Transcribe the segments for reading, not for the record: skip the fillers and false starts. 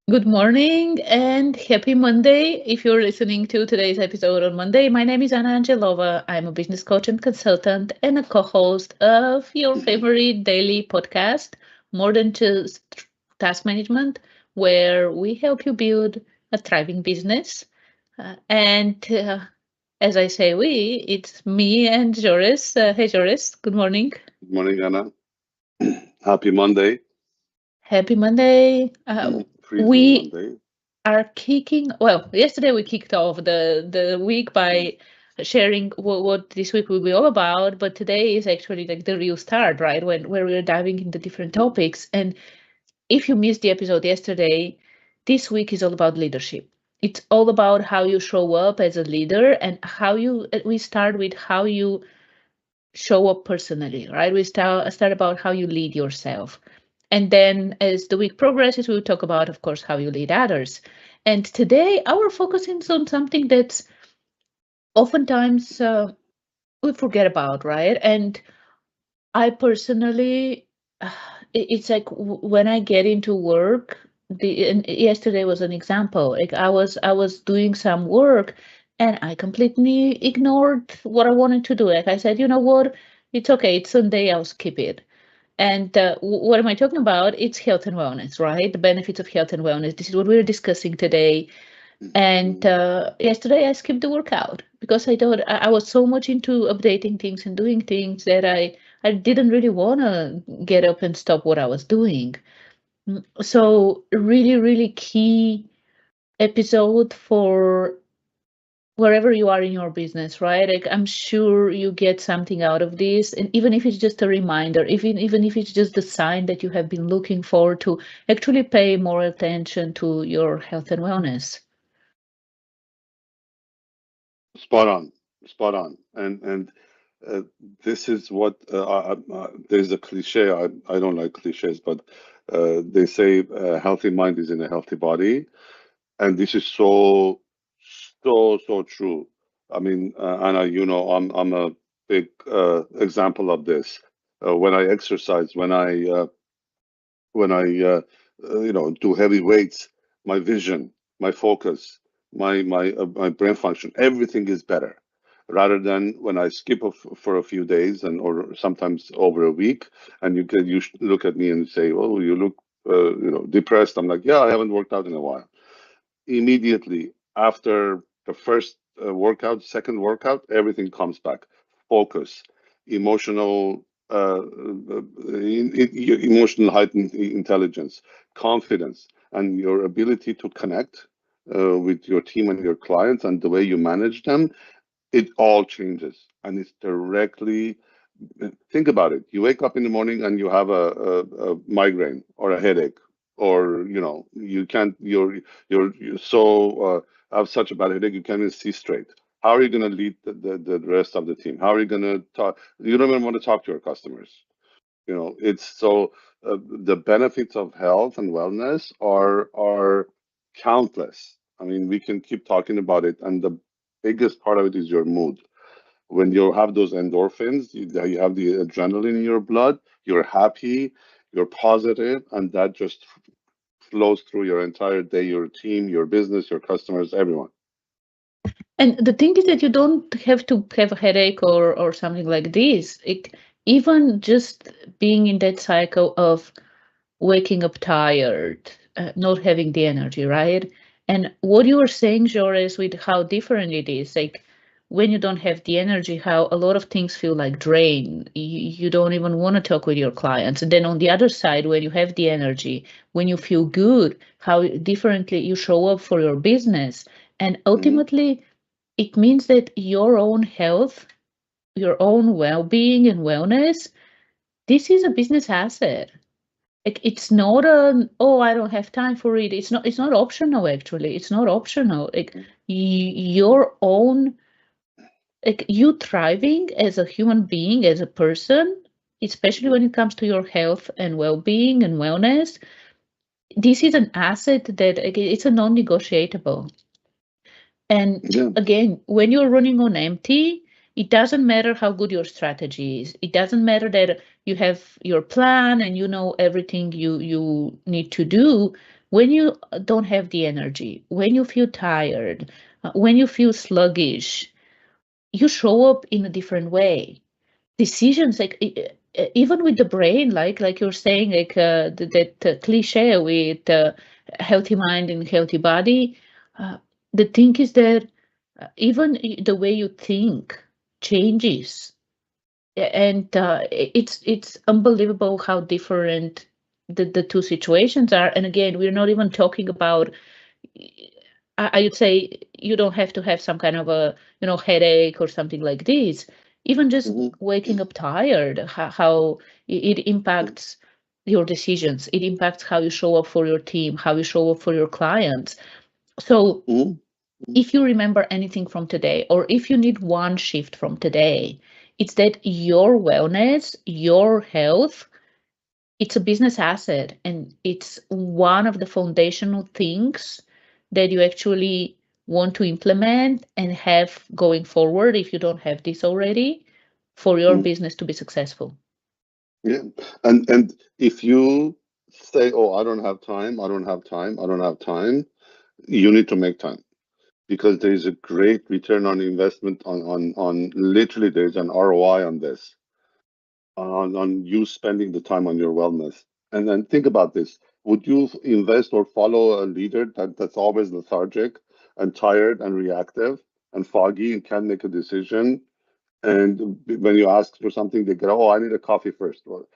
Good morning and happy Monday. If you're listening to today's episode on Monday, my name is Anna Angelova. I'm a business coach and consultant and a co host of your favorite daily podcast, More Than Just Task Management, where we help you build a thriving business. And as I say, it's me and Jores. Hey, Jores, good morning. Good morning, Anna. Happy Monday. Happy Monday. Freezing We Monday. are kicking well, yesterday we kicked off the week by sharing what this week will be all about, but today is actually like the real start, right, when where we're diving into different topics. And if you missed the episode yesterday, this week is all about leadership. It's all about how you show up as a leader and how you we start with how you show up personally, right? We start about how you lead yourself. And then as the week progresses, we'll talk about, of course, how you lead others. And today, our focus is on something that's oftentimes we forget about, right? And I personally, uh, it's like when I get into work, and yesterday was an example. Like I was doing some work and I completely ignored what I wanted to do. Like I said, you know what? It's okay. It's Sunday. I'll skip it. And what am I talking about? It's health and wellness, right? The benefits of health and wellness. This is what we're discussing today. And Mhm. yesterday I skipped the workout because I thought I was so much into updating things and doing things that I didn't really want to get up and stop what I was doing. So really, really key episode for wherever you are in your business, right? Like I'm sure you get something out of this, and even if it's just a reminder, even if it's just the sign that you have been looking forward to actually pay more attention to your health and wellness. Spot on, spot on. And uh, this is what there's a cliche. I don't like cliches, but they say a healthy mind is in a healthy body, and this is so true. I mean, Anna, I'm a big example of this. When I exercise, when I do heavy weights, my vision, my focus, my brain function, everything is better. Rather than when I skip for a few days and or sometimes over a week, and look at me and say, "Oh, you look depressed." I'm like, "Yeah, I haven't worked out in a while." Immediately after the first workout, second workout, everything comes back. Focus, emotional, emotional heightened intelligence, confidence, and your ability to connect with your team and your clients and the way you manage them. It all changes, and it's directly. Think about it. You wake up in the morning and you have a migraine or a headache, or you can't. You're so have such a bad headache you can't even see straight. How are you going to lead the rest of the team? How are you going to talk? You don't even want to talk to your customers. It's so the benefits of health and wellness are countless. I mean, we can keep talking about it, and the biggest part of it is your mood. When you have those endorphins, you have the adrenaline in your blood, you're happy, you're positive, and that just flows through your entire day, your team, your business, your customers, everyone. And the thing is that you don't have to have a headache or something like this. Even just being in that cycle of waking up tired, not having the energy, right? And what you were saying, Joris, with how different it is, like when you don't have the energy, how a lot of things feel like drain. You don't even want to talk with your clients. And then on the other side, when you have the energy, when you feel good, how differently you show up for your business. And Hmm. ultimately, it means that your own health, your own well-being and wellness, this is a business asset. Like it's not a, oh, I don't have time for it. It's not optional actually. It's not optional. Like your own, like you thriving as a human being, as a person, especially when it comes to your health and well-being and wellness, this is an asset that like, it's a non-negotiable. And Yeah. again, when you're running on empty, it doesn't matter how good your strategy is. It doesn't matter that you have your plan and you know everything you need to do. when you don't have the energy, when you feel tired, when you feel sluggish, you show up in a different way. Decisions, like even with the brain, like you're saying, like that cliche with healthy mind and healthy body. Uh, the thing is that even the way you think changes, and it's unbelievable how different the two situations are. And again, we're not even talking about, I would say, you don't have to have some kind of a headache or something like this. Even just Mm-hmm. waking up tired, how it impacts your decisions. It impacts how you show up for your team, how you show up for your clients. So Mm-hmm. if you remember anything from today, or if you need one shift from today, it's that your wellness, your health, it's a business asset, and it's one of the foundational things that you actually want to implement and have going forward, if you don't have this already, for your Mm-hmm. business to be successful. Yeah. And if you say, "Oh, I don't have time, I don't have time, I don't have time," you need to make time, because there is a great return on investment on literally there's an ROI on this, on you spending the time on your wellness. And then think about this. Would you invest or follow a leader that's always lethargic and tired and reactive and foggy and can't make a decision? And when you ask for something, they go, "Oh, I need a coffee first." Well,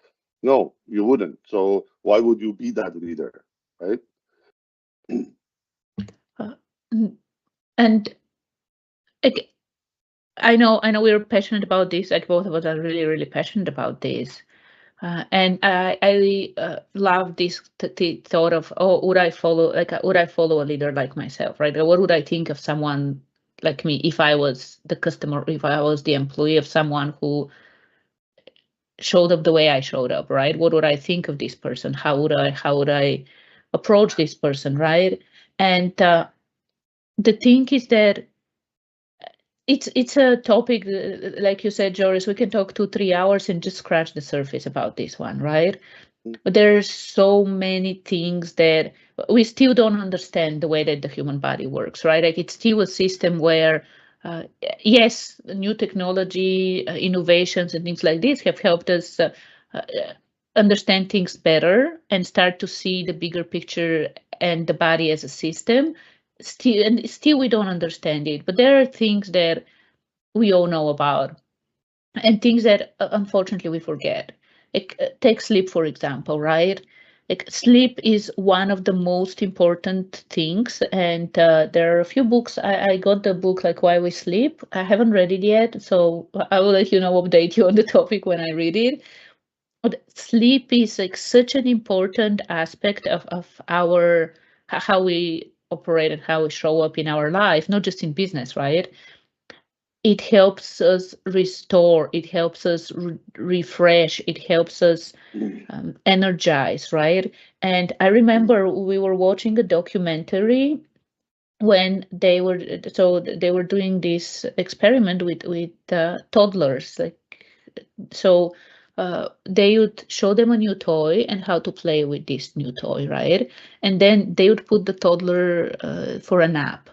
no, you wouldn't. So why would you be that leader, right? Uh, mm, and like, I know we're passionate about this. Like both of us are really, really passionate about this. And I love this thought of, oh, would I follow a leader like myself, right? Or what would I think of someone like me if I was the customer, if I was the employee of someone who showed up the way I showed up, right? What would I think of this person? How would I approach this person, right? And the thing is that it's a topic, like you said, Joris, we can talk 2-3 hours and just scratch the surface about this one, right? But there's so many things that we still don't understand the way that the human body works, right? Like it's still a system where, uh, yes, new technology, innovations, and things like this have helped us uh, understand things better and start to see the bigger picture and the body as a system. Still, we don't understand it. But there are things that we all know about, and things that unfortunately we forget. Like, take sleep, for example, right? Like sleep is one of the most important things, and there are a few books. I got the book like Why We Sleep. I haven't read it yet, so I will let you know, update you on the topic when I read it. But sleep is like such an important aspect of our how we operate and how we show up in our life, not just in business, right? It helps us restore, it helps us refresh, it helps us energize, right? And I remember we were watching a documentary when they were doing this experiment with toddlers, like, so they would show them a new toy and how to play with this new toy, right? And then they would put the toddler for a nap.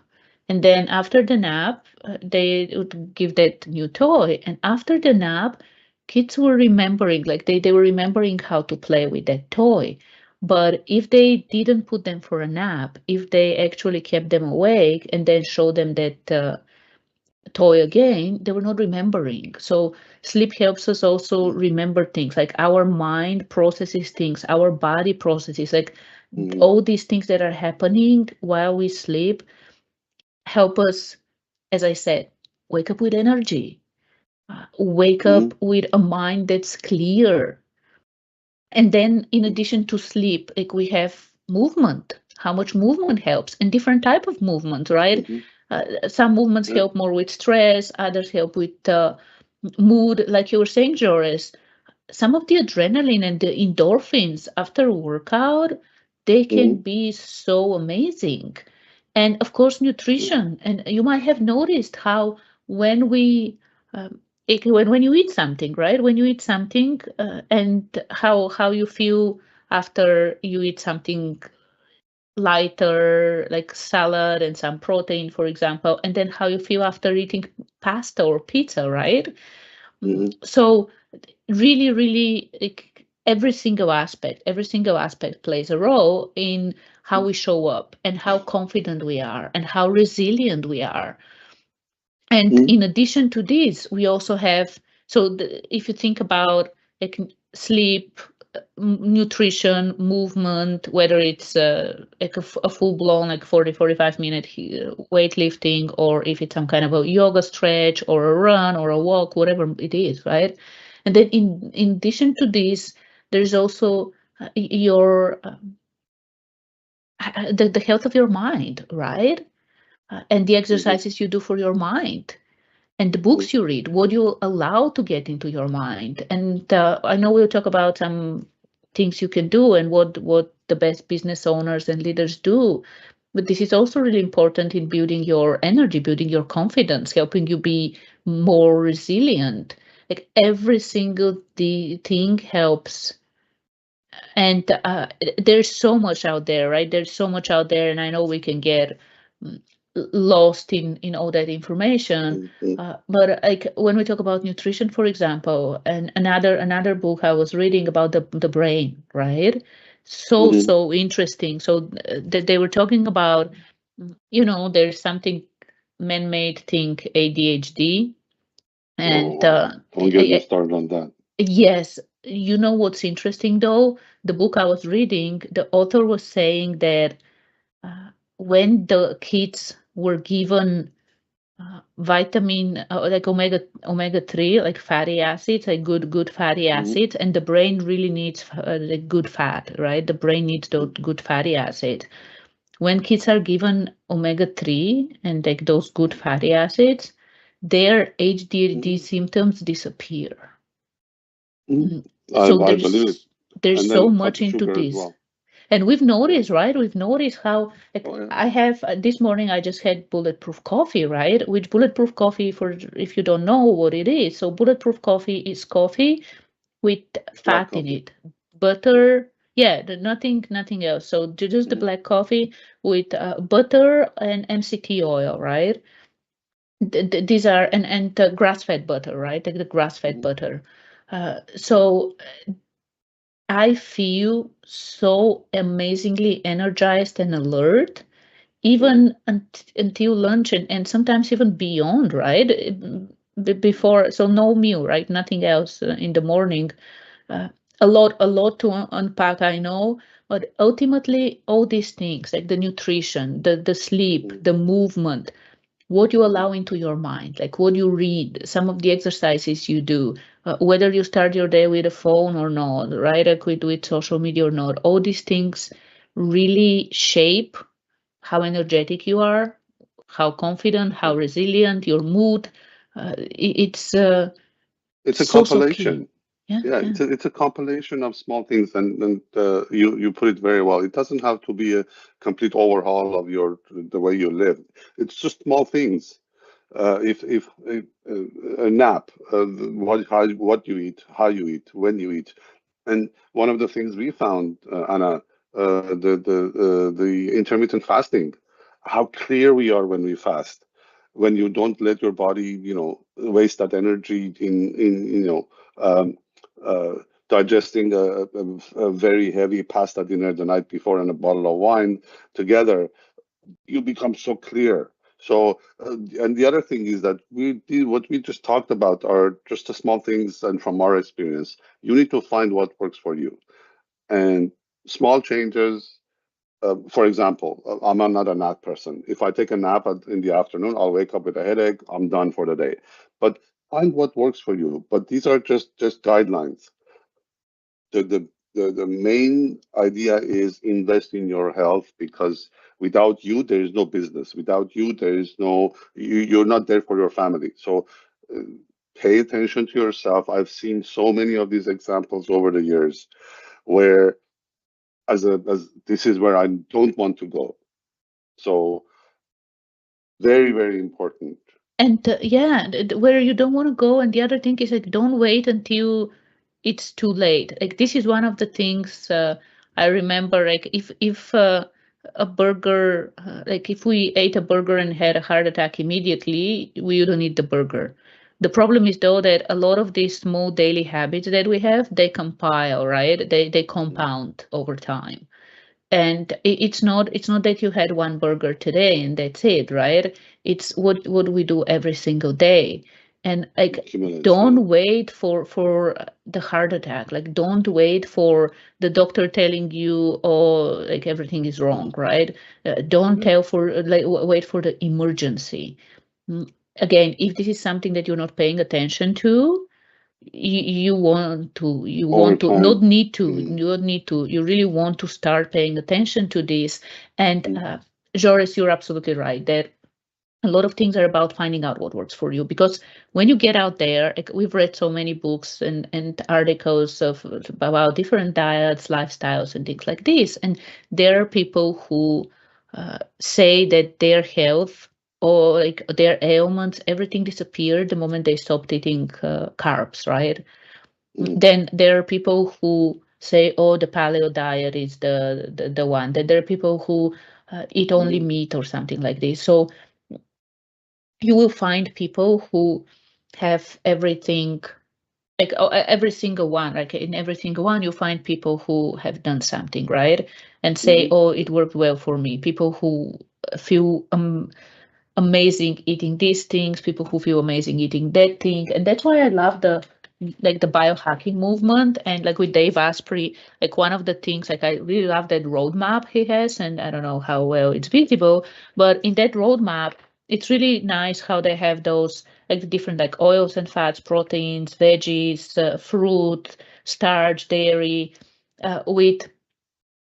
And then after the nap, they would give that new toy. And after the nap, kids were remembering, like they were remembering how to play with that toy. But if they didn't put them for a nap, if they actually kept them awake and then showed them that toy again, they were not remembering. So sleep helps us also remember things, like our mind processes things, our body processes, like Mm-hmm. all these things that are happening while we sleep help us, as I said, wake up with energy, wake Mm-hmm. up with a mind that's clear. And then in addition to sleep, like we have movement, how much movement helps, and different type of movement, right? Mm-hmm. Some movements Yeah. help more with stress, others help with mood, like you were saying, Joris. Some of the adrenaline and the endorphins after a workout, they can Mm-hmm. be so amazing. And of course, nutrition. And you might have noticed how when we when you eat something, right? When you eat something, and how you feel after you eat something lighter, like salad and some protein, for example, and then how you feel after eating pasta or pizza, right? So really, really, like, every single aspect plays a role in how we show up and how confident we are and how resilient we are. And in addition to this, we also have, so if you think about like sleep, nutrition, movement, whether it's like a full-blown like 40-45 minute weightlifting, or if it's some kind of a yoga stretch or a run or a walk, whatever it is, right? And then in addition to this, there's also your the health of your mind, right? And the exercises you do for your mind, and the books you read, what you allow to get into your mind. And I know we'll talk about some things you can do and what the best business owners and leaders do. But this is also really important in building your energy, building your confidence, helping you be more resilient. Like every single thing helps. And there's so much out there, right? There's so much out there, and I know we can get mm, lost in all that information. But like when we talk about nutrition, for example, and another book I was reading about the brain, right? So interesting. So they were talking about, there's something man-made thing, ADHD, and Don't get me started on that. yes, you know what's interesting though? The book I was reading, the author was saying that when the kids were given vitamin, like omega 3, like fatty acids, like good fatty acids, and the brain really needs like good fat, right? The brain needs those good fatty acids. When kids are given omega 3 and like those good fatty acids, their ADHD symptoms disappear. I So believe it. there's And so then cut much the into sugar as this. well. And we've noticed, right? We've noticed how, like, Oh, yeah. I have this morning, I just had bulletproof coffee, right? Which bulletproof coffee, for if you don't know what it is. So, bulletproof coffee is coffee with Black fat in coffee. it, butter. Yeah, nothing else. So, just the black coffee with butter and MCT oil, right? These are, and grass-fed butter, right? Like the grass-fed butter. So I feel so amazingly energized and alert, even until lunch, and sometimes even beyond, right? Before, so no meal, right? Nothing else in the morning. Uh, a lot to unpack, I know, but ultimately, all these things like the nutrition, the sleep, the movement, what you allow into your mind, like what you read, some of the exercises you do, whether you start your day with a phone or not, right? Like with social media or not, all these things really shape how energetic you are, how confident, how resilient, your mood. It's It's a so key. compilation. Yeah, Yeah, yeah. it's a compilation of small things, and you put it very well. It doesn't have to be a complete overhaul of the way you live. It's just small things. If a nap, what you eat, how you eat, when you eat, and one of the things we found, Anna, the intermittent fasting, how clear we are when we fast, when you don't let your body, waste that energy in um, uh, digesting a very heavy pasta dinner the night before and a bottle of wine together, you become so clear. So, and the other thing is that what we just talked about are just the small things, and from our experience, you need to find what works for you. And small changes, for example, I'm not a nap person. If I take a nap in the afternoon, I'll wake up with a headache, I'm done for the day. But find what works for you. But these are just guidelines. The main idea is invest in your health, because without you there is no business. Without you there is no, you're not there for your family. So uh, pay attention to yourself. I've seen so many of these examples over the years where, as this is where I don't want to go. So very, very important. And yeah, where you don't want to go. And the other thing is like, don't wait until it's too late. Like this is one of the things I remember. Like if a burger, like if we ate a burger and had a heart attack immediately, we wouldn't eat the burger. The problem is though that a lot of these small daily habits that we have, they compile, right? They compound over time. And it's not that you had one burger today and that's it, right? It's what we do every single day. And like, Accumulates, yeah. don't wait for the heart attack. Like, don't wait for the doctor telling you, oh, like everything is wrong, right? Don't Yeah. tell for like wait for the emergency. Mm, Again, if this is something that you're not paying attention to, Over not time. need to Mm, you don't need to you really want to start paying attention to this. And mm, Joris, you're absolutely right that a lot of things are about finding out what works for you, because when you get out there, like, we've read so many books and articles about different diets, lifestyles, and things like this, and there are people who say that their health or like their ailments, everything disappeared the moment they stopped eating carbs, right? mm, Then there are people who say, oh, the paleo diet is the one. Then there are people who eat only mm, meat or something like this. So you will find people who have everything, like every single one, like in every single one you find people who have done something, right? And say, mm, oh, it worked well for me. People who feel amazing eating these things, people who feel amazing eating that thing. And that's why I love the biohacking movement. And like with Dave Asprey, like one of the things, like I really love that roadmap he has, and I don't know how well it's visible, but in that roadmap, it's really nice how they have those like the different like oils and fats, proteins, veggies, fruit, starch, dairy, with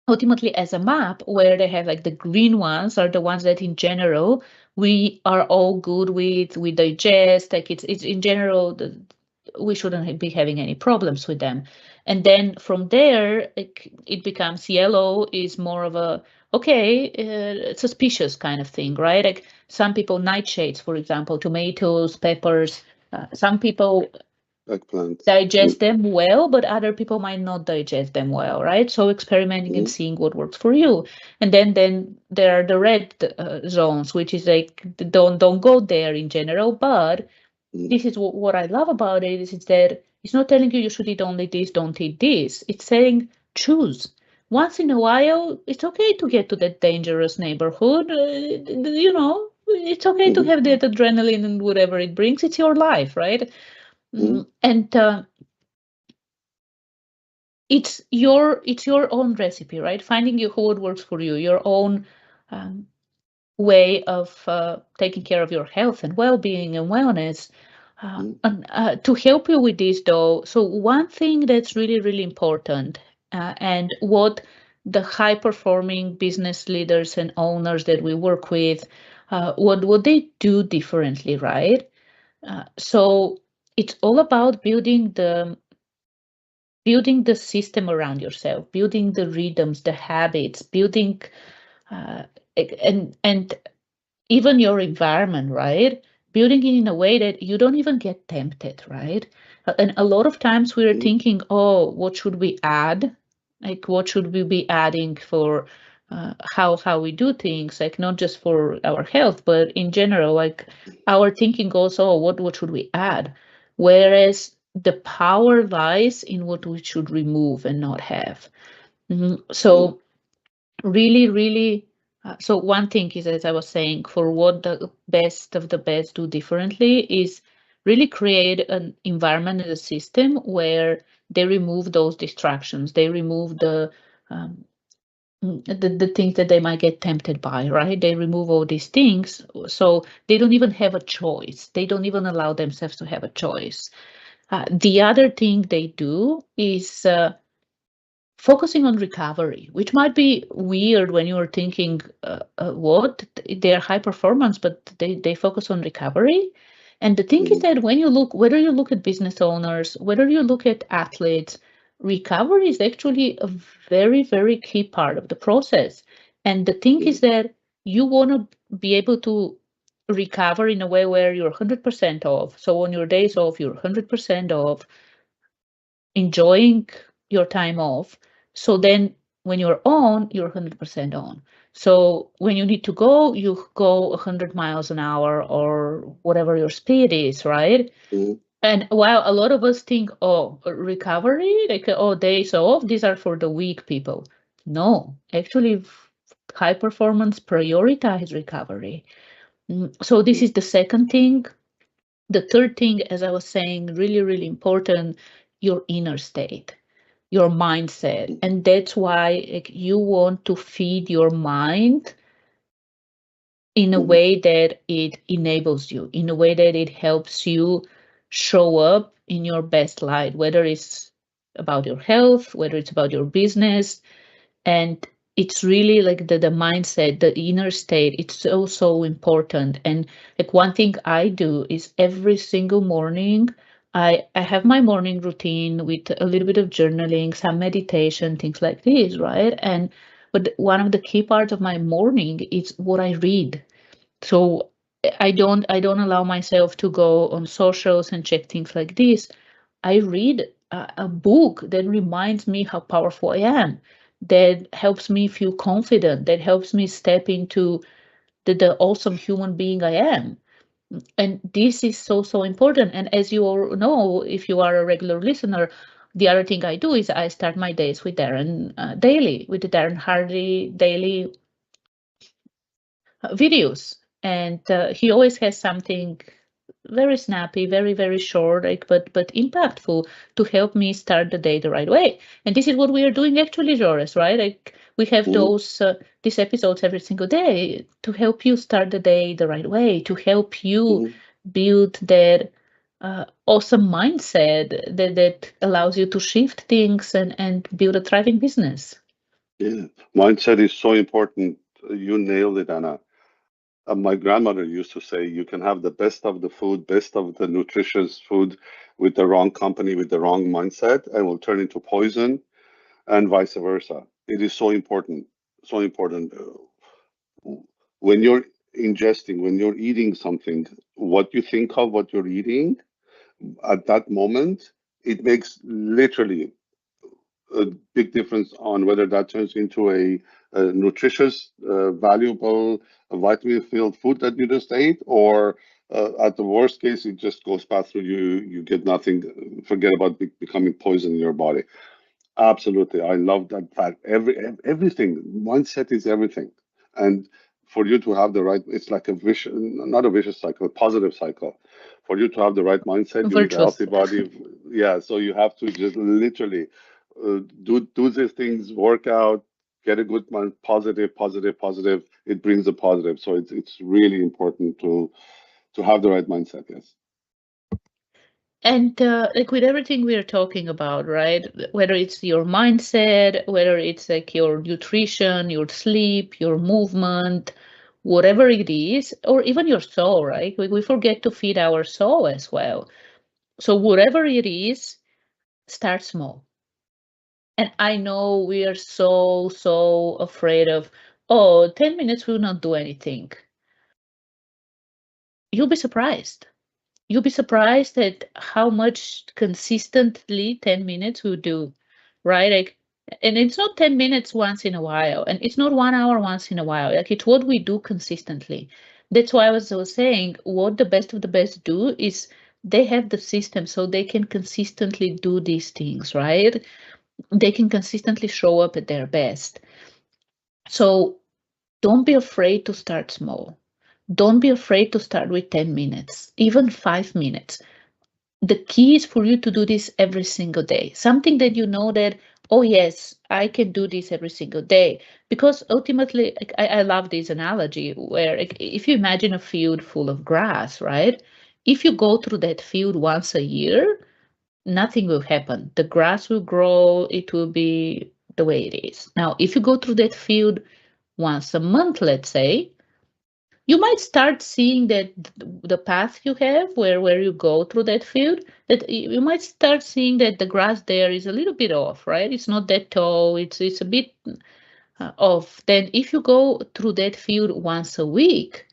ultimately as a map where they have like the green ones are the ones that in general we are all good with, we digest, like it's in general we shouldn't be having any problems with them. And then from there like, it becomes yellow is more of a okay, suspicious kind of thing, right? Like some people nightshades, for example, tomatoes, peppers, some people eggplant. Mm, digest them well, but other people might not digest them well, right? So experimenting and mm, seeing what works for you. And then there are the red zones, which is like don't go there in general. But mm, this is what I love about it is that it's not telling you you should eat only this, don't eat this. It's saying choose. Once in a while, it's okay to get to that dangerous neighborhood. It's okay to mm, have that adrenaline and whatever it brings. It's your life, right? mm, And it's your own recipe, right? Finding your what works for you, your own um, way of taking care of your health and well-being and wellness. mm, And to help you with this, though, so one thing that's really, really important, and what the high-performing business leaders and owners that we work with, what they do differently, right? So it's all about building the system around yourself, building the rhythms, the habits, building uh, and even your environment, right? Building it in a way that you don't even get tempted, right? And a lot of times we're mm, thinking, oh, what should we add? Like, what should we be adding for how we do things? Like, not just for our health, but in general, like our thinking goes, oh, what should we add? Whereas the power lies in what we should remove and not have. mm, So really, really. So one thing is, as I was saying, for what the best of the best do differently is really create an environment and a system where they remove those distractions. They remove um, the things that they might get tempted by, right? They remove all these things, so they don't even have a choice. They don't even allow themselves to have a choice. The other thing they do is focusing on recovery, which might be weird when you're thinking, what? They're high performance, but they focus on recovery. And the thing is mm, that when you look, whether you look at business owners, whether you look at athletes, recovery is actually a very, very key part of the process. And the thing is mm, that you want to be able to recover in a way where you're 100% off. So on your days off, you're 100% off, enjoying your time off. So then When you're on, you're 100% on. So when you need to go, you go 100 miles an hour or whatever your speed is, right? Mhm. And while a lot of us think, oh, recovery, like, oh, days off, these are for the weak people. No, actually, high performance prioritize recovery. So this Mhm. is the second thing. The third thing, as I was saying, really, really important, your inner state, your mindset. Mhm. And that's why, like, you want to feed your mind in a Mhm. way that it enables you, in a way that it helps you show up in your best light, whether it's about your health, whether it's about your business. And it's really like the mindset, the inner state, it's so, so important. And like one thing I do is every single morning, I have my morning routine with a little bit of journaling, some meditation, things like this, right? And but one of the key parts of my morning is what I read. So I don't allow myself to go on socials and check things like this. I read a book that reminds me how powerful I am, that helps me feel confident, that helps me step into the awesome human being I am. And this is so, so important. And as you all know, if you are a regular listener, the other thing I do is I start my days with Darren daily, with the Darren Hardy daily videos. And he always has something very snappy, very, very short, like, but impactful to help me start the day the right way. And this is what we are doing actually, Jores, right? Like we have Mhm. these episodes every single day to help you start the day the right way, to help you Mhm. build that awesome mindset that allows you to shift things and build a thriving business. Yeah, mindset is so important. You nailed it, Anna. My grandmother used to say, you can have the best of the food, best of the nutritious food with the wrong company, with the wrong mindset, and will turn into poison, and vice versa. It is so important. So important. When you're ingesting, when you're eating something, what you think of what you're eating at that moment, it makes literally a big difference on whether that turns into a nutritious, valuable, vitamin-filled food that you just ate, or at the worst case, it just goes past through you. You get nothing. Forget about becoming poison in your body. Absolutely, I love that fact. Everything, mindset is everything, and for you to have the right, it's like a vicious, not a vicious cycle, a positive cycle. For you to have the right mindset, you need a Virtuous. healthy body. Yeah, so you have to just literally do these things, work out, get a good mind, positive, positive, positive. It brings a positive. So it's really important to have the right mindset. Yes. And like with everything we are talking about, right? Whether it's your mindset, whether it's like your nutrition, your sleep, your movement, whatever it is, or even your soul, right? We forget to feed our soul as well. So whatever it is, start small. And I know we are so, so afraid of, oh, 10 minutes will not do anything. You'll be surprised. You'll be surprised at how much consistently 10 minutes will do, right? Like, and it's not 10 minutes once in a while, and it's not 1 hour once in a while. Like, it's what we do consistently. That's why I was saying what the best of the best do is they have the system so they can consistently do these things, right? They can consistently show up at their best. So don't be afraid to start small. Don't be afraid to start with 10 minutes, even 5 minutes. The key is for you to do this every single day. Something that you know that, oh, yes, I can do this every single day. Because ultimately, like, I love this analogy where like, if you imagine a field full of grass, right? If you go through that field once a year, nothing will happen. The grass will grow, it will be the way it is. Now, if you go through that field once a month, let's say, you might start seeing that the path you have where you go through that field, that you might start seeing that the grass there is a little bit off, right? It's not that tall, it's a bit off. Then if you go through that field once a week,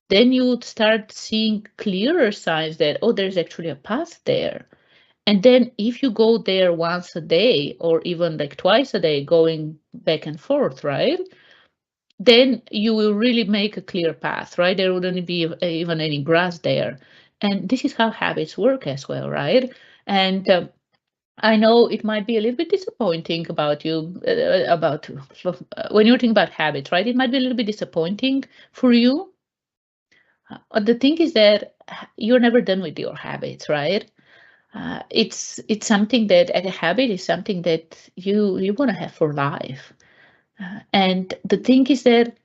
then you start seeing clearer signs that, oh, there's actually a path there. And then if you go there once a day or even like twice a day, going back and forth, right? Then you will really make a clear path, right? There wouldn't be even any grass there. And this is how habits work as well, right? And I know it might be a little bit disappointing about you, about when you're thinking about habits, right? It might be a little bit disappointing for you. But the thing is that you're never done with your habits, right? It's something that a habit is something that you want to have for life. And the thing is that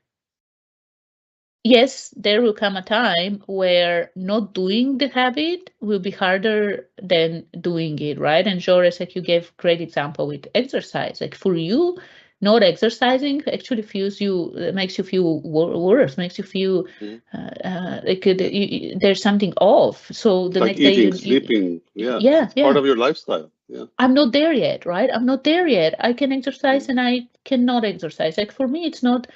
yes, there will come a time where not doing the habit will be harder than doing it, right? And Jores, like you gave great example with exercise. Like for you, not exercising actually feels you makes you feel worse, makes you feel like there's something off. So the It's like next day eating, sleeping. Yeah, yeah, it's part yeah. of your lifestyle. Yeah. I'm not there yet, right? I'm not there yet. I can exercise Mm. and I cannot exercise. Like for me, it's not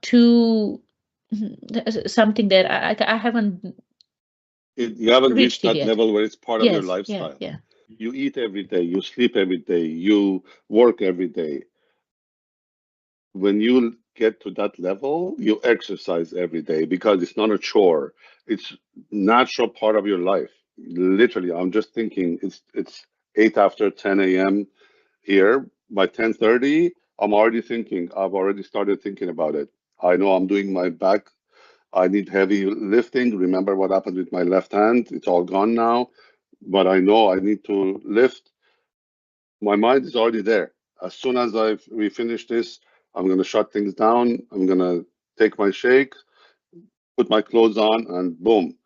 too something that I haven't You haven't reached reached it that yet. level where it's part of your Yes, yeah, lifestyle. yeah. You eat every day, you sleep every day, you work every day. When you get to that level, you exercise every day because it's not a chore. It's natural part of your life. Literally, I'm just thinking it's 8 after 10 a.m. here. By 10:30, I'm already thinking. I've already started thinking about it. I know I'm doing my back. I need heavy lifting. Remember what happened with my left hand? It's all gone now, but I know I need to lift. My mind is already there. As soon as we finish this, I'm gonna shut things down. I'm gonna take my shake, put my clothes on, and boom.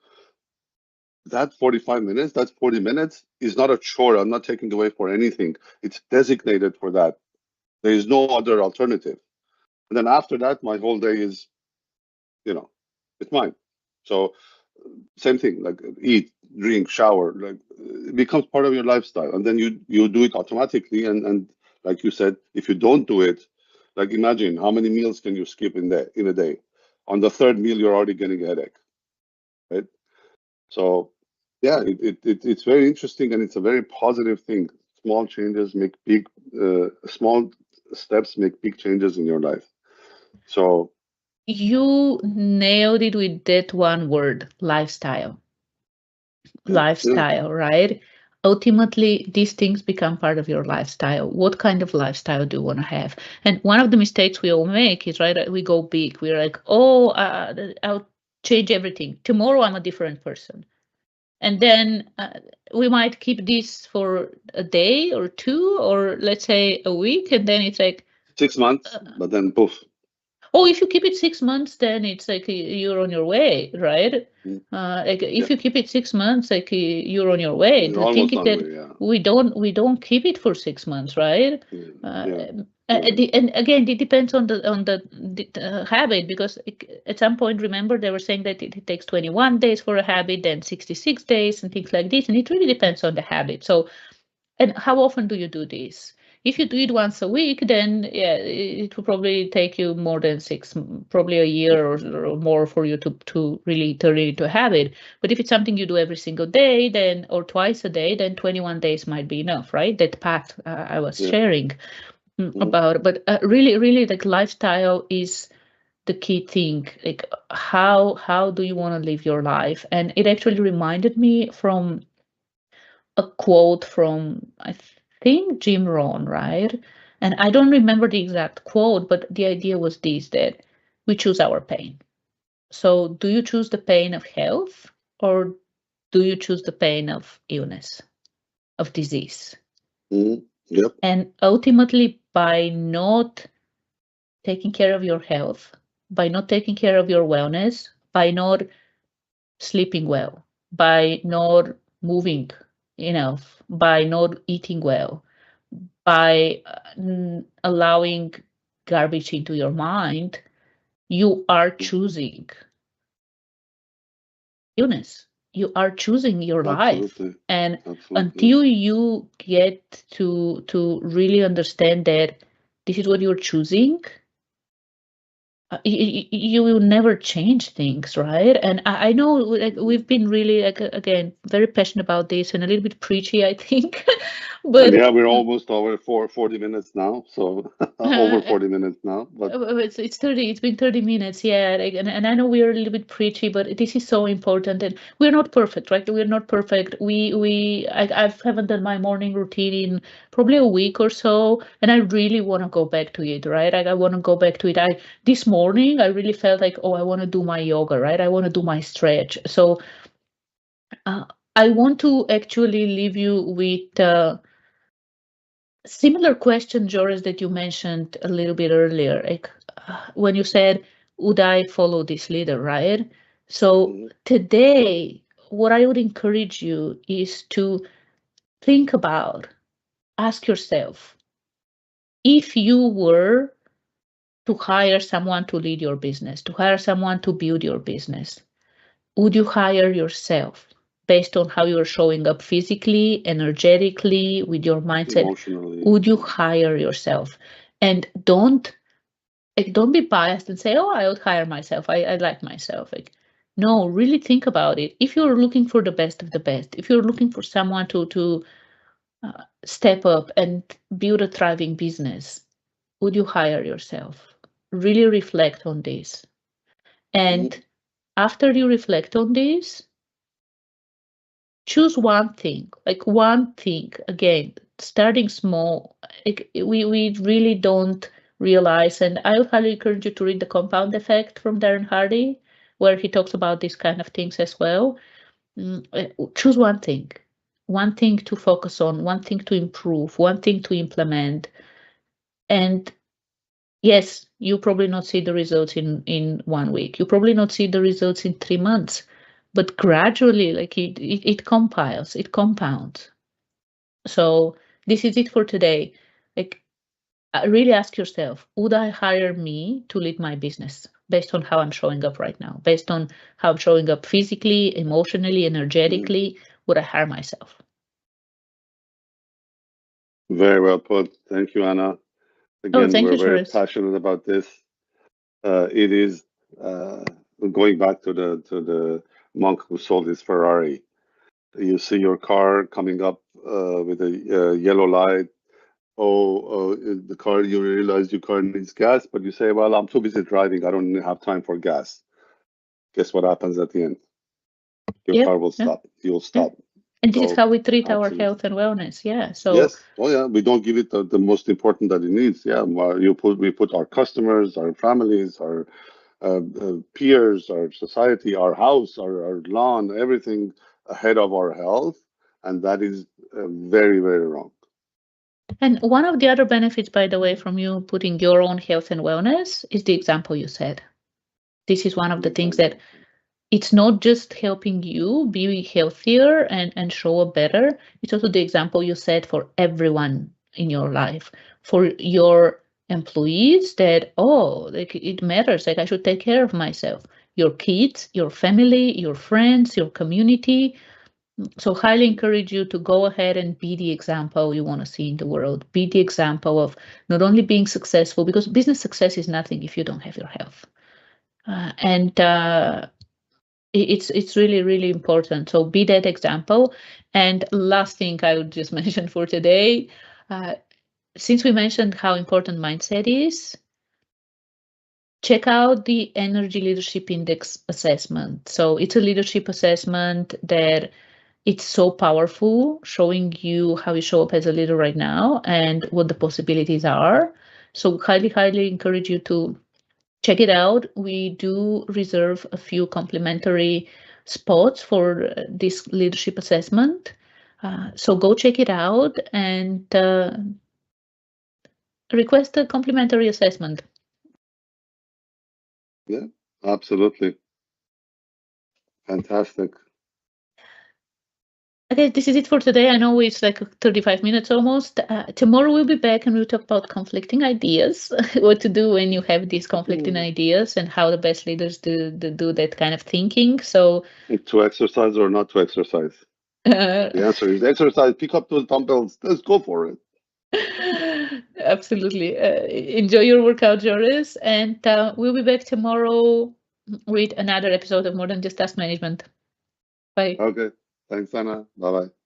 That 45 minutes, that 40 minutes is not a chore. I'm not taking away for anything. It's designated for that. There is no other alternative. And then after that, my whole day is, you know, it's mine. So same thing, like eat, drink, shower, like it becomes part of your lifestyle, and then you do it automatically. And like you said, if you don't do it, like imagine how many meals can you skip in a day. On the third meal you're already getting a headache, right? So yeah, it's very interesting, and it's a very positive thing. Small changes make big small steps make big changes in your life. So You nailed it with that one word, lifestyle. yeah, Lifestyle, right? Ultimately, these things become part of your lifestyle. What kind of lifestyle do you want to have? And one of the mistakes we all make is, right, we go big. We're like, oh, I'll change everything. Tomorrow, I'm a different person. And then we might keep this for a day or two, or let's say a week. And then it's like, 6 months, but then poof. oh, if you keep it 6 months, then it's like you're on your way, right? Mm, Like yeah, if you keep it 6 months, like you're on your way. you're The thing almost is on that way. Yeah, we don't keep it for 6 months, right? yeah, Uh, yeah. Yeah. and again, it depends on the habit because at some point, remember they were saying that it takes 21 days for a habit, then 66 days, and things like this, and it really depends on the habit. So and how often do you do this? If you do it once a week, then yeah, it will probably take you more than probably a year or more for you to really turn it into a habit. But if it's something you do every single day, then or twice a day, then 21 days might be enough, right? That path I was Yeah. sharing Mhm. about. But really, really, like lifestyle is the key thing. Like how do you want to live your life? And it actually reminded me from a quote from I think Jim Rohn, right? And I don't remember the exact quote, but the idea was this that we choose our pain. So do you choose the pain of health or do you choose the pain of illness, of disease? Mhm. Yep. And ultimately by not taking care of your health, by not taking care of your wellness, by not sleeping well, by not moving enough, by not eating well, by allowing garbage into your mind, you are Mhm. choosing illness. You are choosing your life. Absolutely. And Absolutely. until you get to really understand that this is what you're choosing, you will never change things, right? And I know like we've been really like again very passionate about this and a little bit preachy, I think. And But yeah, we're almost over 40 minutes now, so over 40 minutes now. But it's 30, it's been 30 minutes, yeah. Like, and I know we are a little bit preachy, but this is so important. And we're not perfect, right? We're not perfect. I haven't done my morning routine in probably a week or so, and I really want to go back to it, right? Like, I want to go back to it. This morning I really felt like, oh, I want to do my yoga, right? I want to do my stretch. So uh, I want to actually leave you with similar question, Joris, that you mentioned a little bit earlier, like when you said, would I follow this leader, right? So mhm, today, what I would encourage you is to think about, ask yourself, if you were to hire someone to lead your business, to hire someone to build your business, would you hire yourself based on how you're showing up physically, energetically, with your mindset? emotionally, Would you hire yourself? And don't be biased and say, oh, I would hire myself. I like myself. Like, no, really think about it. If you're looking for the best of the best, if you're looking for someone to step up and build a thriving business, would you hire yourself? Really reflect on this. mhm, And after you reflect on this, choose one thing, like one thing. Again, starting small. Like, we really don't realize, and I would highly encourage you to read The Compound Effect from Darren Hardy, where he talks about these kind of things as well. Choose one thing to focus on, one thing to improve, one thing to implement. And yes, you probably not see the results in 1 week. You probably not see the results in 3 months, but gradually, like it compiles, it compounds. So this is it for today. Like, really ask yourself, would I hire me to lead my business based on how I'm showing up right now, based on how I'm showing up physically, emotionally, mhm. energetically? Would I hire myself? Very well put. Thank you, Anna. Oh, Again, thank we're you, very Joris. passionate about this. It is uh, going back to the monk who sold his Ferrari. You see your car coming up with a yellow light. The car, you realize your car needs gas, but you say, well, I'm too busy driving. I don't have time for gas. Guess what happens at the end? Your Yeah, car will yeah, stop. You'll yeah. stop. And this is So, how we treat our absolutely. health and wellness. Yeah. So Yes. Oh, yeah. We don't give it the most important that it needs. Yeah. We put our customers, our families, our peers, our society, our house, our lawn, everything ahead of our health, and that is very, very wrong. and one of the other benefits, by the way, from you putting your own health and wellness is the example you said. This is one of The the things that example. it's not just helping you be healthier and show up better. It's also the example you set for everyone in your life, for your employees that, oh, like it matters. Like I should take care of myself. Your kids, your family, your friends, your community. So highly encourage you to go ahead and be the example you want to see in the world. Be the example of not only being successful, because business success is nothing if you don't have your health. And it's really really important, so be that example. And last thing I would just mention for today, uh, since we mentioned how important mindset is, check out the Energy Leadership Index assessment. So it's a leadership assessment that it's so powerful, showing you how you show up as a leader right now and what the possibilities are. So highly encourage you to check it out. We do reserve a few complimentary spots for this leadership assessment. So go check it out and request a complimentary assessment. Yeah, absolutely. Fantastic. Okay, this is it for today. I know it's like 35 minutes almost. Tomorrow we'll be back and we'll talk about conflicting ideas, what to do when you have these conflicting Hmm. ideas and how the best leaders do that kind of thinking. So To exercise or not to exercise? uh, The answer is exercise. Pick up those dumbbells. Let's go for it. Absolutely. Enjoy your workout, Joris, and we'll be back tomorrow with another episode of More Than Just Task Management. Bye. Okay. Thanks, Anna. Bye bye.